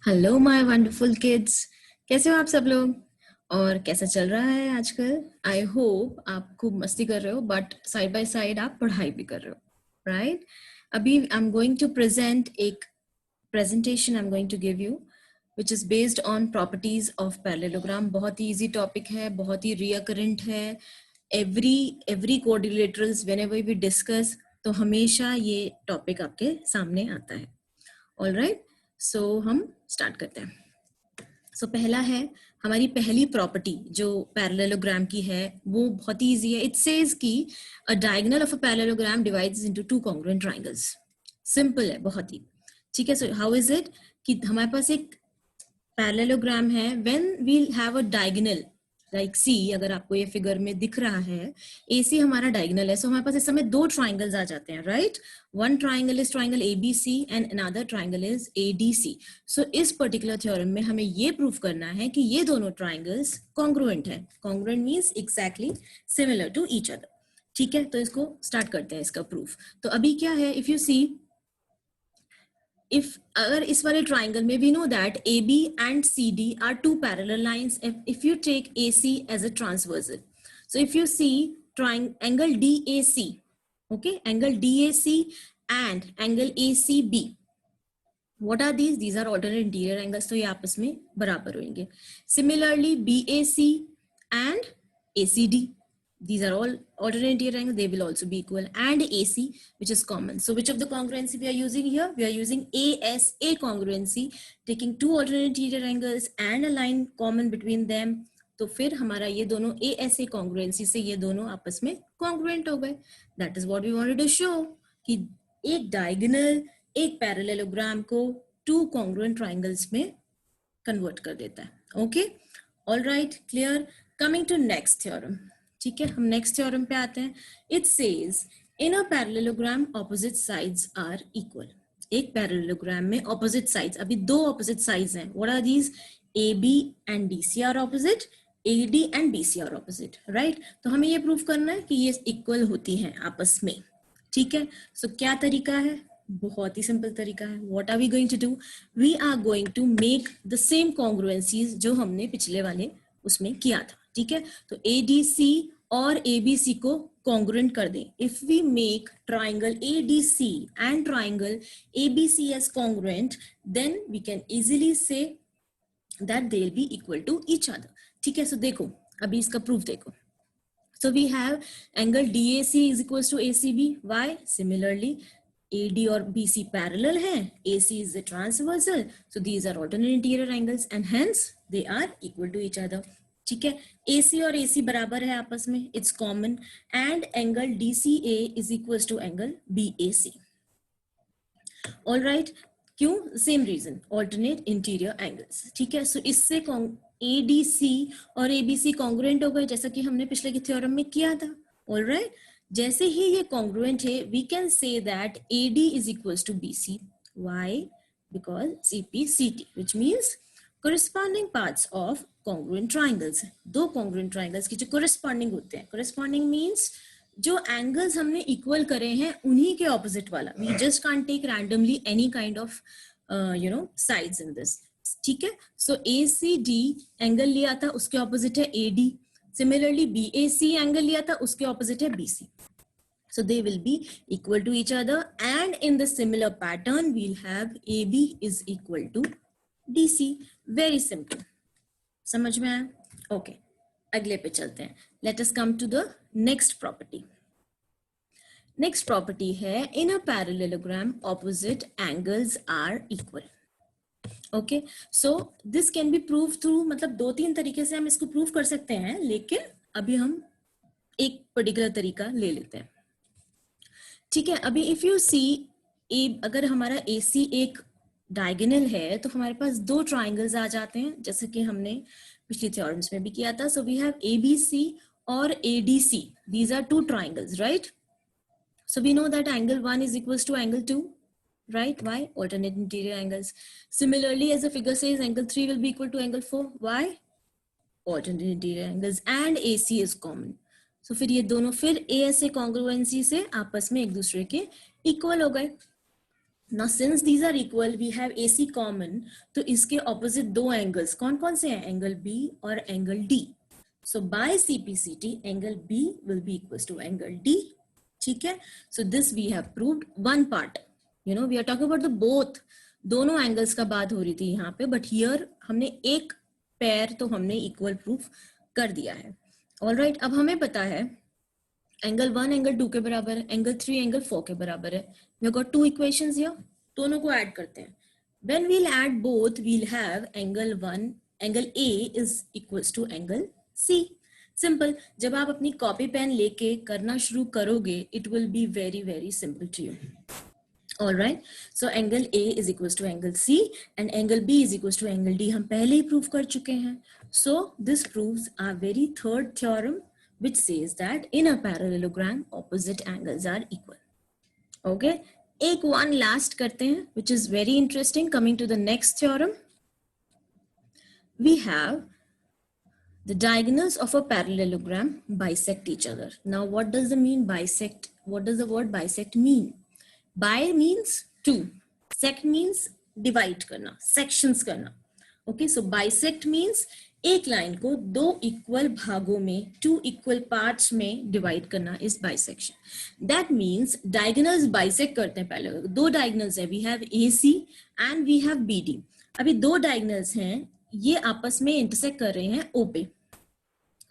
Hello my wonderful kids. कैसे हो आप सब लोग और कैसा चल रहा है आजकल? आई होप आप खूब मस्ती कर रहे हो बट साइड बाय साइड आप पढ़ाई भी कर रहे हो, राइट? अभी I am going to present एक presentation I'm going to give you which is based on properties of parallelogram। बहुत ही easy topic है, बहुत ही reoccurrent है। every quadrilaterals whenever we discuss तो हमेशा ये topic आपके सामने आता है। ऑल राइट, सो हम स्टार्ट करते हैं। सो पहला है हमारी पहली प्रॉपर्टी जो पैरेललोग्राम की है, वो बहुत ही इजी है। इट सेज कि अ diagonal of a parallelogram divides into two congruent triangles. Simple है बहुत ही, ठीक है। सो हाउ इज इट कि हमारे पास एक पैरेललोग्राम है, when we have a diagonal like C, अगर आपको ये फिगर में दिख रहा है AC हमारा डायगोनल है, सो हमारे पास इस समय दो ट्राइंगल्स आ जाते हैं, right? One triangle is triangle ABC and another triangle is ADC। सो इस पर्टिकुलर थ्योरम में हमें ये प्रूव करना है कि ये दोनों ट्राइंगल्स कॉन्ग्रुएंट है। Congruent means exactly similar to each other, ठीक है। तो इसको स्टार्ट करते हैं इसका प्रूफ। तो अभी क्या है, इफ यू सी, if अगर इस वाले triangle में we know that AB and CD are two parallel lines if you take AC as a transversal, so if you see angle DAC, okay, angle DAC and angle ACB, what are these are alternate interior angles, तो ये आपस में बराबर होंगे। Similarly BAC and ACD, these are all alternate interior angles, they will also be equal, and AC which is common. So which of the congruency we are using here? We are using ASA congruency, taking two alternate interior angles and a line common between them। तो फिर हमारा ये दोनों ASA congruency से ये दोनों आपस में congruent हो गए। That is what we wanted to show कि एक diagonal एक पैरेललोग्राम को टू कॉन्ग्रुएंट ट्राइंगल्स में कन्वर्ट कर देता है। Okay, all right, clear. Coming to next theorem, ठीक है, हम नेक्स्ट थ्योरम पे आते हैं। It says in a parallelogram opposite sides are equal. एक पैरेललोग्राम में ऑपोजिट साइड्स, अभी दो ऑपोजिट साइड्स हैं। What are these? AB and DC are opposite, AD and BC are opposite, right? तो हमें ये प्रूव करना है कि ये इक्वल होती हैं आपस में, ठीक है। सो क्या तरीका है? बहुत ही सिंपल तरीका है। What are we going to do? We are going to make the same congruencies जो हमने पिछले वाले उसमें किया था, ठीक है। तो ADC और ABC को कॉन्ग्रुएंट कर दें। If we make triangle ADC and triangle ABC as congruent, then we can easily say that they will be equal to each other, ठीक है। सो देखो अभी इसका प्रूफ देखो। So we have angle DAC is equals to ACB. Why? Similarly, AD और BC parallel हैं, AC is the transversal, so these are alternate interior angles and hence they are equal to each other. ठीक है, AC और AC बराबर है आपस में, it's common, and angle DCA is equals to angle BAC. All right, क्यों? Same reason, alternate interior angles, ठीक है। सो इससे ADC और ABC कॉन्ग्रुएंट हो गए, जैसा कि हमने पिछले के थ्योरम में किया था। ऑल राइट, जैसे ही ये कॉन्ग्रुएंट है, we can say that AD is equals to BC। Why? Because CP/CT, which means corresponding parts of congruent triangles। दो congruent triangles की जो corresponding होते हैं, corresponding means जो एंगल्स हमने इक्वल करे हैं उन्हीं के ऑपोजिट वाला। We just can't take randomly any kind of sides in this, ठीक है। सो ACD एंगल लिया था, उसके ऑपोजिट है AD। सिमिलरली BAC एंगल लिया था, उसके ऑपोजिट है BC। So they will be equal to each other, and in the similar pattern we'll have AB is equal to DC। Very simple, समझ में आया? Okay, अगले पे चलते हैं। Let us come to the next property। Next property है in a parallelogram opposite angles are equal। Okay, so this can be proved through, मतलब दो तीन तरीके से हम इसको प्रूव कर सकते हैं, लेकिन अभी हम एक पर्टिकुलर तरीका ले लेते हैं, ठीक है। अभी इफ यू सी, अगर हमारा AC एक डायगोनल है तो हमारे पास दो ट्राइंगल्स आ जाते हैं, जैसे कि हमने पिछले थ्योरम्स में भी किया था। सो वी हैव ABC और ADC, these are two triangles, right? So we know that angle 1 is equals to angle 2, right? Why? Alternate interior angles. Similarly, as the figure says, angle 3 will be equal to angle 4. Why? Alternate interior angles, and AC is common. So फिर ये दोनों फिर ASA congruency से आपस में एक दूसरे के इक्वल हो गए। Now since these are equal, we have AC common, तो इसके opposite दो angles कौन कौन से हैं? Angle B और angle D. So by CPCT, angle B will be equals to angle D. ठीक है? So this we have proved one part. You know, we are talking about the both. दोनों angles का बात हो रही थी यहाँ पे, but here हमने एक pair तो हमने equal proof कर दिया है. All right, अब हमें पता है एंगल 1 एंगल 2 के बराबर है, एंगल 3 एंगल 4 के बराबर है. We have got two equations here, दोनों को ऐड करते हैं. When we'll add both, we'll have angle 1 angle A is equals to angle C. Simple. जब आप अपनी कॉपी पेन लेके करना शुरू करोगे, it will be very very simple to you. All right, so angle A is equals to angle C and angle B is equals to angle D. हम पहले ही prove कर चुके हैं. So this proves our very third theorem, which says that in a parallelogram, opposite angles are equal. Okay, एक one last करते हैं, which is very interesting. Coming to the next theorem, we have the diagonals of a parallelogram bisect each other. Now, what does the mean bisect? What does the word bisect mean? Bi means two, sect means divide करना, sections करना. Okay, so bisect means एक line को दो equal भागों में, two equal parts में divide करना is bisection. That means diagonals bisect करते हैं. पहले दो डायगोनल्स है, we have AC and we have BD. अभी दो डायगोनल्स हैं, ये आपस में इंटरसेक्ट कर रहे हैं O पे.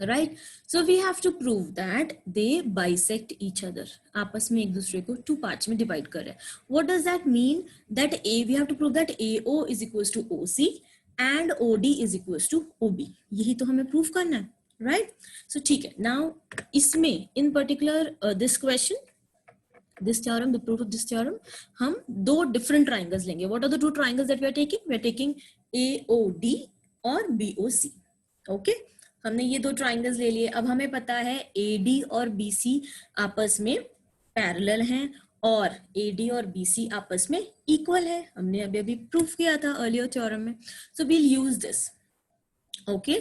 Right, so we have to prove that they bisect each other. आपस में एक दूसरे को टू पार्ट्स में डिवाइड कर रहे हैं. What does that mean? That we have to prove that AO is equals to OC and OD is equals to OB. यही तो हमें प्रूव करना है, right? So ठीक है. Now इसमें in particular this question, this theorem, the proof of this theorem, हम दो different triangles लेंगे. What are the two triangles that we are taking? We are taking AOD और BOC. Okay? हमने ये दो ट्राइंगल्स ले लिए. अब हमें पता है AD और BC आपस में पैरेलल हैं और AD और BC आपस में इक्वल है. हमने अभी अभी प्रूफ किया था अर्लियर थ्योरम में. So we'll use this. Okay,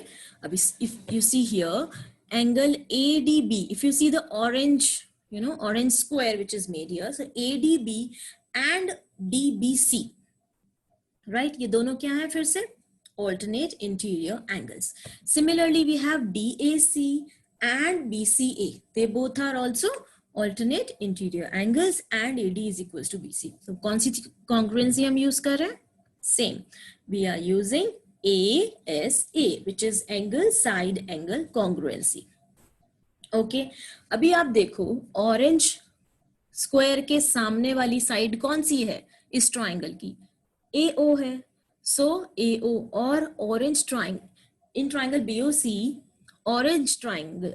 अभी if you see here angle ADB, if you see the orange, you know, orange square which is made here, so ADB and DBC, right, ये दोनों क्या है फिर से? Alternate interior angles. Similarly, we have DAC and BCA. They both are also alternate interior angles and AD is equals to BC. So, कौन सी congruency हम use कर रहे हैं? Same. We are using ASA, which is angle side angle congruency. Okay. अभी आप देखो orange square के सामने वाली side कौन सी है इस triangle की? AO है. So AO or orange triangle, in triangle BOC, orange triangle,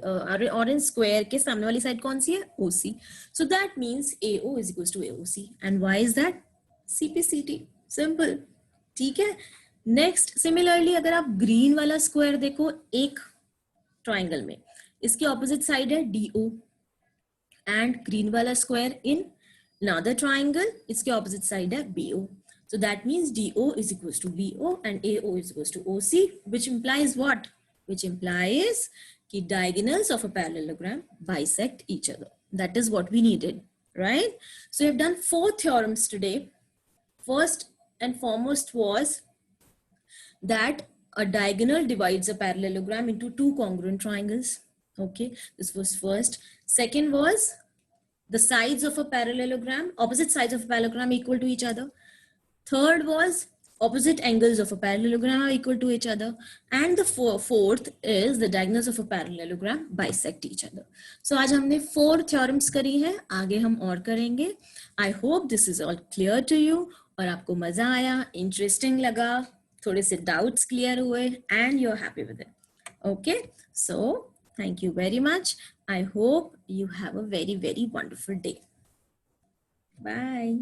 orange square के सामने वाली side कौन सी है? OC. So that means AO is equals to AOC. And why is that? CPCT. Simple. ठीक है. Next, similarly अगर आप green वाला square देखो एक triangle में, इसकी opposite side है DO, and green वाला square in another triangle, इसके opposite side है BO. So that means DO is equals to BO and AO is equals to OC, which implies what? Which implies that diagonals of a parallelogram bisect each other. That is what we needed, right? So we have done 4 theorems today. First and foremost was that a diagonal divides a parallelogram into two congruent triangles. Okay, this was first. Second was the sides of a parallelogram, opposite sides of a parallelogram equal to each other. Third was opposite angles of a parallelogram are equal to each other. And the fourth is the diagonals of a parallelogram bisect each other. So आज हमने 4 theorems करी हैं, आगे हम और करेंगे. I hope this is all clear to you और आपको मजा आया, interesting लगा, थोड़े से doubts clear हुए and you're happy with it. Okay, so thank you very much. I hope you have a very, very wonderful day. Bye.